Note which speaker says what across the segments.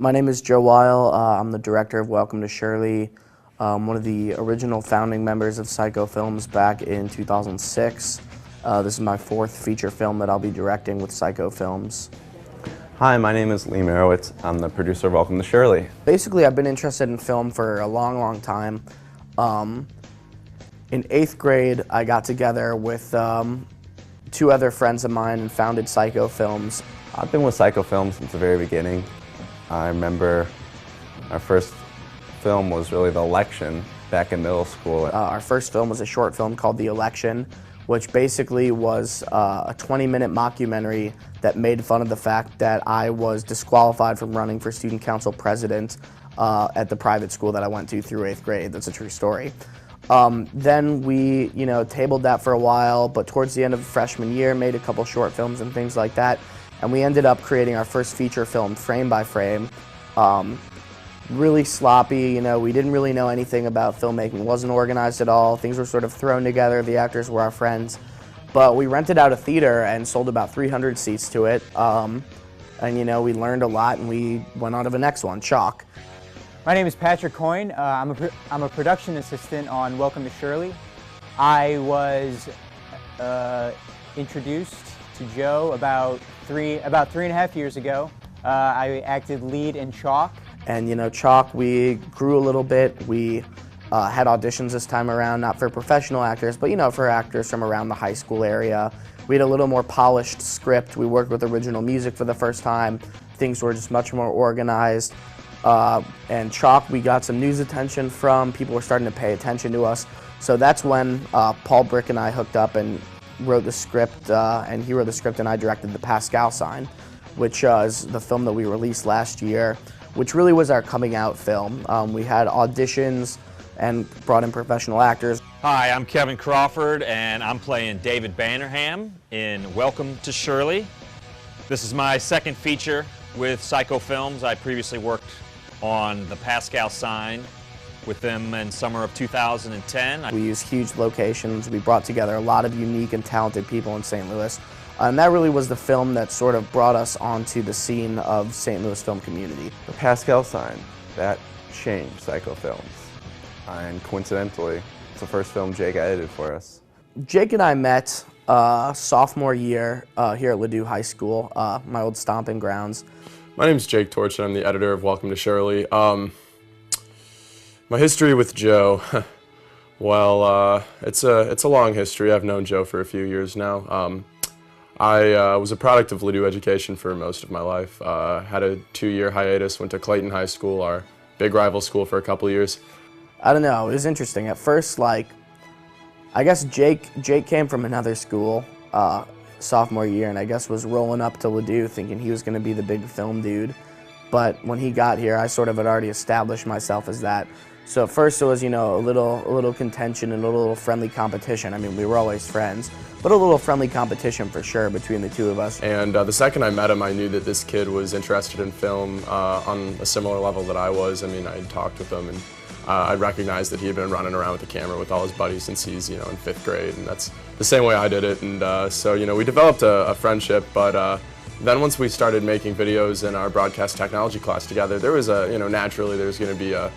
Speaker 1: My name is Joe Weil. I'm the director of Welcome to Shirley, one of the original founding members of Psycho Films back in 2006. This is my fourth feature film that I'll be directing with Psycho Films.
Speaker 2: Hi, my name is Lee Merowitz. I'm the producer of Welcome to Shirley.
Speaker 1: Basically, I've been interested in film for a long time. In 8th grade, I got together with two other friends of mine and founded Psycho Films.
Speaker 2: I've been with Psycho Films since the very beginning. I remember our first film was really The Election back in middle school.
Speaker 1: Our first film was a short film called The Election, which basically was a 20-minute mockumentary that made fun of the fact that I was disqualified from running for student council president at the private school that I went to through 8th grade. That's a true story. Then we, tabled that for a while, but towards the end of freshman year, made a couple short films and things like that, and we ended up creating our first feature film, Frame by Frame. Really sloppy, we didn't really know anything about filmmaking, wasn't organized at all, things were sort of thrown together, the actors were our friends. But we rented out a theater and sold about 300 seats to it, and we learned a lot and we went on to the next one, Chalk.
Speaker 3: My name is Patrick Coyne. I'm a production assistant on Welcome to Shirley. I was introduced to Joe about three and a half years ago. I acted lead in Chalk.
Speaker 1: And Chalk, we grew a little bit. We had auditions this time around, not for professional actors, but for actors from around the high school area. We had a little more polished script. We worked with original music for the first time. Things were just much more organized. And Chalk, we got some news attention from. People were starting to pay attention to us. So that's when Paul Brick and I hooked up and wrote the script, and he wrote the script and I directed The Pascal Sign, which is the film that we released last year, which really was our coming out film. We had auditions and brought in professional actors.
Speaker 4: Hi, I'm Kevin Crawford and I'm playing David Bannerham in Welcome to Shirley. This is my second feature with Psycho Films. I previously worked on The Pascal Sign with them in summer of 2010.
Speaker 1: We used huge locations. We brought together a lot of unique and talented people in St. Louis. And that really was the film that sort of brought us onto the scene of St. Louis film community.
Speaker 2: The Pascal Sign, that changed Psycho Films. And coincidentally, it's the first film Jake edited for us.
Speaker 1: Jake and I met sophomore year here at Ladue High School, my old stomping grounds.
Speaker 5: My name is Jake Torch and I'm the editor of Welcome to Shirley. My history with Joe, well, it's a long history. I've known Joe for a few years now. I was a product of Ladue education for most of my life. Had a 2-year hiatus, went to Clayton High School, our big rival school, for a couple years.
Speaker 1: I don't know, it was interesting. At first, I guess Jake came from another school sophomore year and I guess was rolling up to Ladue thinking he was going to be the big film dude. But when he got here, I sort of had already established myself as that. So at first it was, a little contention and a little friendly competition. I mean, we were always friends, but a little friendly competition for sure between the two of us.
Speaker 5: And the second I met him, I knew that this kid was interested in film on a similar level that I was. I mean, I had talked with him and I recognized that he had been running around with the camera with all his buddies since he's, in 5th grade, and that's the same way I did it. And so, we developed a friendship, but then once we started making videos in our broadcast technology class together, there was naturally there was going to be a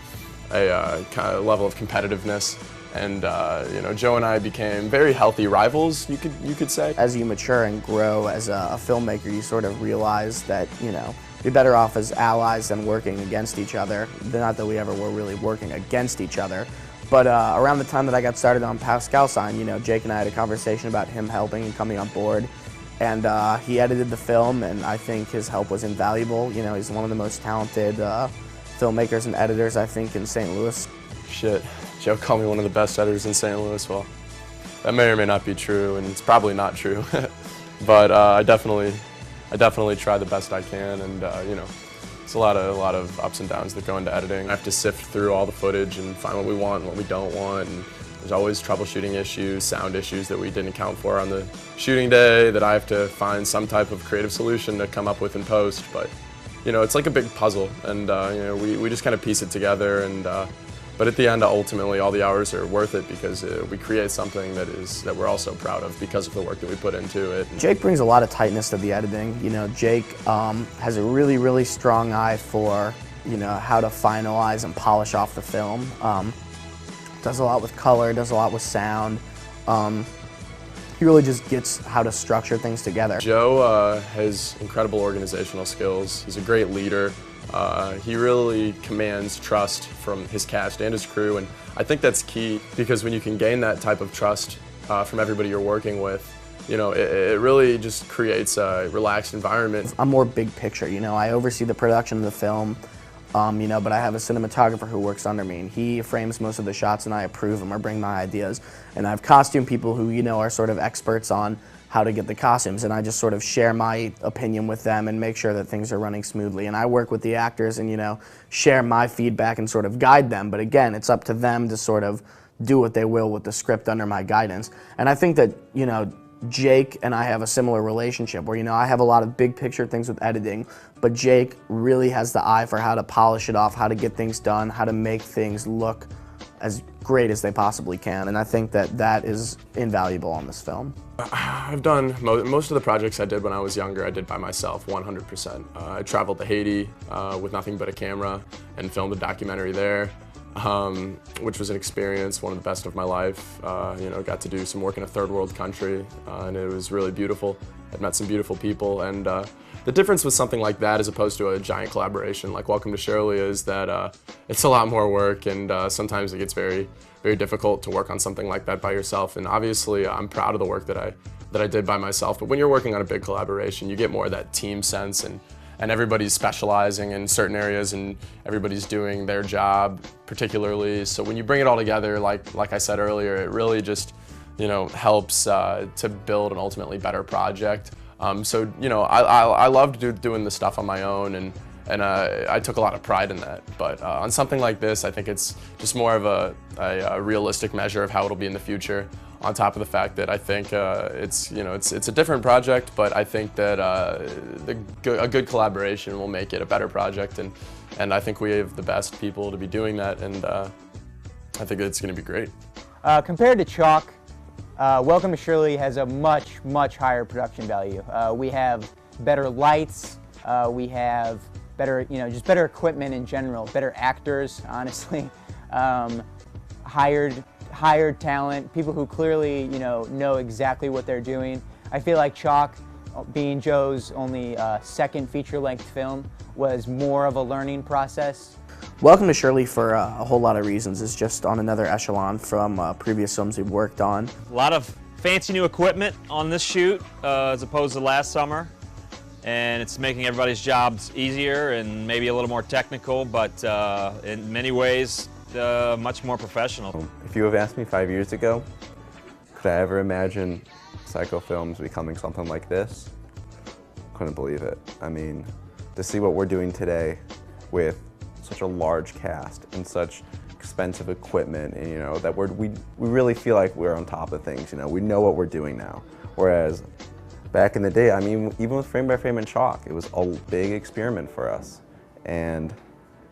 Speaker 5: kind of level of competitiveness, and Joe and I became very healthy rivals, you could say.
Speaker 1: As you mature and grow as a filmmaker, you sort of realize that you're better off as allies than working against each other. Not that we ever were really working against each other, but around the time that I got started on Pascal Sign, Jake and I had a conversation about him helping and coming on board, and he edited the film, and I think his help was invaluable. He's one of the most talented filmmakers and editors, I think, in St. Louis.
Speaker 5: Shit, Joe called me one of the best editors in St. Louis. Well, that may or may not be true, and it's probably not true. But I definitely try the best I can, and it's a lot of ups and downs that go into editing. I have to sift through all the footage and find what we want and what we don't want, and there's always troubleshooting issues, sound issues that we didn't account for on the shooting day that I have to find some type of creative solution to come up with in post. But it's like a big puzzle, and we just kind of piece it together. And but But at the end, ultimately, all the hours are worth it because we create something that we're also proud of because of the work that we put into it.
Speaker 1: Jake brings a lot of tightness to the editing. You know, Jake has a really, really strong eye for, you know, how to finalize and polish off the film. Does a lot with color, does a lot with sound. He really just gets how to structure things together.
Speaker 5: Joe has incredible organizational skills. He's a great leader. He really commands trust from his cast and his crew, and I think that's key because when you can gain that type of trust from everybody you're working with, you know, it really just creates a relaxed environment.
Speaker 1: I'm more big picture, you know, I oversee the production of the film, you know, but I have a cinematographer who works under me, and he frames most of the shots and I approve them or bring my ideas. And I have costume people who, you know, are sort of experts on how to get the costumes, and I just sort of share my opinion with them and make sure that things are running smoothly. And I work with the actors and, you know, share my feedback and sort of guide them, but again, it's up to them to sort of do what they will with the script under my guidance. And I think that, you know, Jake and I have a similar relationship where, you know, I have a lot of big picture things with editing, but Jake really has the eye for how to polish it off, how to get things done, how to make things look as great as they possibly can, and I think that that is invaluable on this film.
Speaker 5: I've done most of the projects I did when I was younger, I did by myself, 100%. I traveled to Haiti with nothing but a camera and filmed a documentary there, which was an experience, one of the best of my life. You know, got to do some work in a third world country, and it was really beautiful. I'd met some beautiful people, and the difference with something like that as opposed to a giant collaboration like Welcome to Shirley is that it's a lot more work, and sometimes it gets very, very difficult to work on something like that by yourself. And obviously I'm proud of the work that I did by myself, but when you're working on a big collaboration, you get more of that team sense, and everybody's specializing in certain areas and everybody's doing their job particularly. So when you bring it all together, like I said earlier, it really just, you know, helps to build an ultimately better project. So, you know, I loved doing the stuff on my own, and I took a lot of pride in that. But on something like this, I think it's just more of a realistic measure of how it'll be in the future. On top of the fact that I think it's a different project, but I think that a good collaboration will make it a better project, and I think we have the best people to be doing that, and I think it's going to be great.
Speaker 3: Compared to Chalk, Welcome to Shirley has a much, much higher production value. We have better lights, we have better, you know, just better equipment in general, better actors, honestly, hired talent, people who clearly, you know exactly what they're doing. I feel like Chalk, being Joe's only second feature-length film, was more of a learning process.
Speaker 1: Welcome to Shirley, for a whole lot of reasons, is just on another echelon from previous films we've worked on.
Speaker 4: A lot of fancy new equipment on this shoot as opposed to last summer, and it's making everybody's jobs easier and maybe a little more technical, but in many ways much more professional.
Speaker 2: If you have asked me 5 years ago, could I ever imagine Psycho Films becoming something like this? Couldn't believe it. I mean, to see what we're doing today with such a large cast and such expensive equipment, and, you know, that we really feel like we're on top of things. You know, we know what we're doing now. Whereas back in the day, I mean, even with Frame by Frame and Chalk, it was a big experiment for us. And,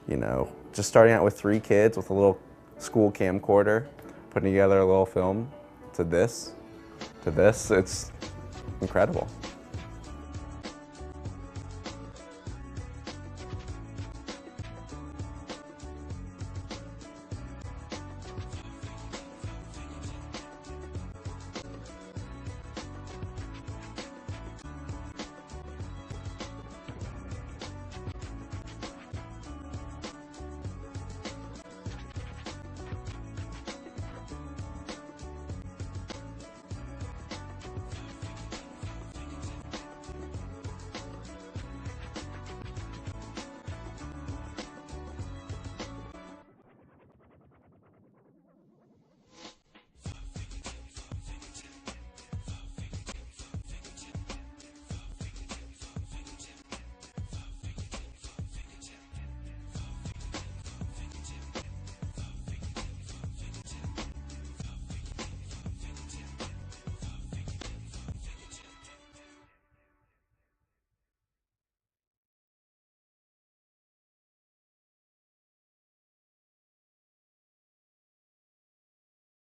Speaker 2: you know, just starting out with 3 kids with a little school camcorder, putting together a little film to this, it's incredible.